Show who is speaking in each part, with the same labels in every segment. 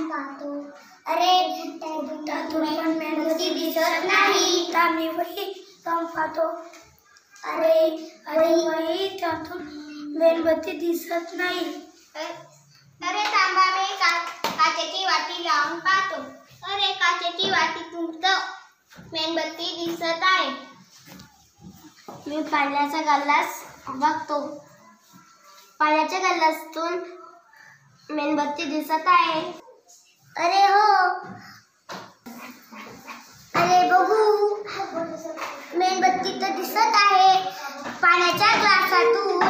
Speaker 1: पाहतो. अरे बुट्ट्यातून पण मेणबत्ती दिसत नाही. आम्ही वही पाहतो. अरे वही त्यातून मेणबत्ती दिसत नाही.
Speaker 2: अरे थांबा, मी काचेची वाटी लावून पाहतो. अरे काचेची वाटीतून तर मेणबत्ती दिसत आहे. मी पाण्याचा गल्लास बघतो. पाण्याच्या गल्लातून मेणबत्ती दिसत आहे.
Speaker 1: अरे हो, अरे बघू, मेणबत्ती तर दिसत आहे. पाण्याच्या ग्लासातून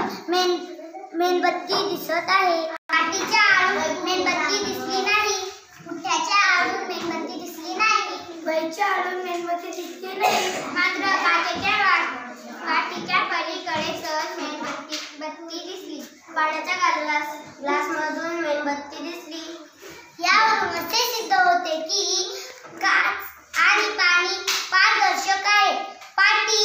Speaker 1: मेणबत्ती दिसत आहे. वाटीच्या आडून मेणबत्ती दिसली नाही. बुट्ट्याच्या आडून मेणबत्ती दिसली नाही.
Speaker 2: वहीच्या आडून मेणबत्ती दिसली नाही. मात्र काचेच्या वाटीच्या पलीकडे सहज मेणबत्ती दिसली. पाण्याच्या ग्लासमधून मेणबत्ती दिसली.
Speaker 1: यावरून असे सिद्ध होते की काच आणि पाणी पारदर्शक आहे. पाटी